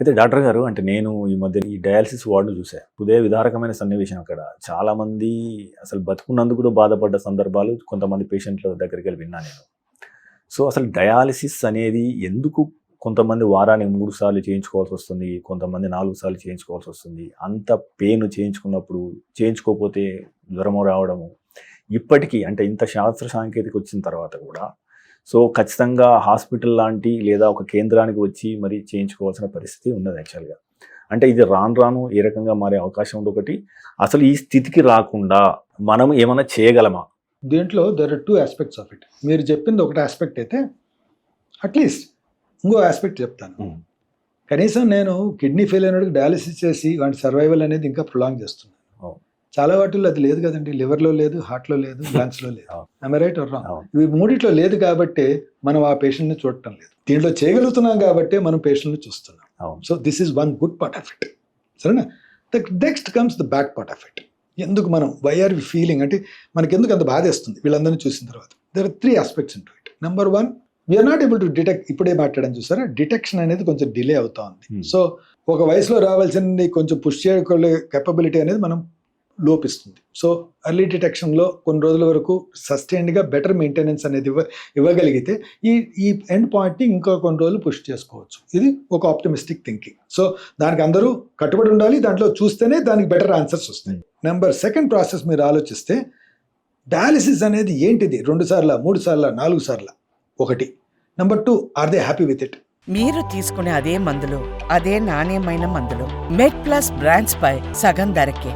అయితే డాక్టర్ గారు అంటే నేను ఈ మధ్య ఈ డయాలసిస్ వార్డు చూసా. హృదయ విదారకమైన సన్నివేశం అక్కడ. చాలామంది అసలు బతుకున్నందుకు కూడా బాధపడ్డ సందర్భాలు కొంతమంది పేషెంట్ల దగ్గరికెళ్ళి విన్నా నేను. సో, అసలు డయాలిసిస్ అనేది ఎందుకు కొంతమంది వారానికి 3 సార్లు చేయించుకోవాల్సొస్తుంది. కొంతమంది 4 సార్లు చేయించుకోవాల్సొస్తుంది. అంత పెయిన్ చేయించుకున్నప్పుడు, చేయించుకోకపోతే జ్వరము రావడము. ఇప్పటికీ అంటే ఇంత శాస్త్ర సాంకేతిక వచ్చిన తర్వాత కూడా సో, ఖచ్చితంగా హాస్పిటల్ లాంటి లేదా ఒక కేంద్రానికి వచ్చి మరి చేయించుకోవాల్సిన పరిస్థితి ఉన్నది యాక్చువల్‌గా. అంటే ఇది రాను రాను ఏ రకంగా మారే అవకాశం ఉంది ఒకటి. అసలు ఈ స్థితికి రాకుండా మనం ఏమన్నా చేయగలమా? దీంట్లో there are 2 aspects of it. మీరు చెప్పింది ఒకటి ఆస్పెక్ట్ అయితే అట్లీస్ట్ ఇంకో ఆస్పెక్ట్ చెప్తాను. కనీసం నేను కిడ్నీ ఫెయిల్ అయినోడికి డయాలిసిస్ చేసి వాడి సర్వైవల్ అనేది ఇంకా ప్రొలాంగ్ చేస్తున్నాను. అవును. చాలా వాటిల్లో అది లేదు కదండి. లివర్‌లో లేదు, హార్ట్‌లో లేదు, లంగ్స్‌లో లేదు. అవును. I right are wrong? అవును. ఇవి మూడిట్లో లేదు కాబట్టే మనం ఆ పేషెంట్‌ని చూడటం లేదు. దీంట్లో చేయగలుగుతున్నాం కాబట్టే మనం పేషెంట్‌ని చూస్తున్నాం. అవును. So this is one good part of it. సరేనా? The next comes the bad part of it. ఎందుకు మనం వై ఆర్ వి ఫీలింగ్ అంటే మనకెందుకు అంత బాధేస్తుంది వీళ్ళందరినీ చూసిన తర్వాత? There are 3 aspects in to it. Number 1, we are not able to detect. ఇప్పుడే మాట్లాడడం చూసారా, డిటెక్షన్ అనేది కొంచెం డిలే అవుతా ఉంది. సో ఒక వయసులో రావాల్సింది కొంచెం పుష్ చేయగలిగే కెపబిలిటీ అనేది మనం లోపిస్తుంది. సో ఎర్లీ డిటెక్షన్లో కొన్ని రోజుల వరకు సస్టైన్డ్గా బెటర్ మెయింటెనెన్స్ అనేది ఇవ్వగలిగితే ఈ ఎండ్ పాయింట్ని ఇంకా కొన్ని రోజులు పుష్ చేసుకోవచ్చు. ఇది ఒక ఆప్టిమిస్టిక్ థింకింగ్. సో దానికి అందరూ కట్టుబడి ఉండాలి. దాంట్లో చూస్తేనే దానికి బెటర్ ఆన్సర్స్ వస్తాయి. నెంబర్ 2 ప్రాసెస్ మీరు ఆలోచిస్తే డయాలిసిస్ అనేది ఏంటిది? 2 సార్ల, 3 సార్ల, 4 సార్ల? ఒకటి. Number 2, are they happy with it? మీరు తీసుకునే అదే మందులు, అదే నాణ్యమైన మందులు మెడ్ ప్లస్ బ్రాండ్స్ పై సగం ధరకే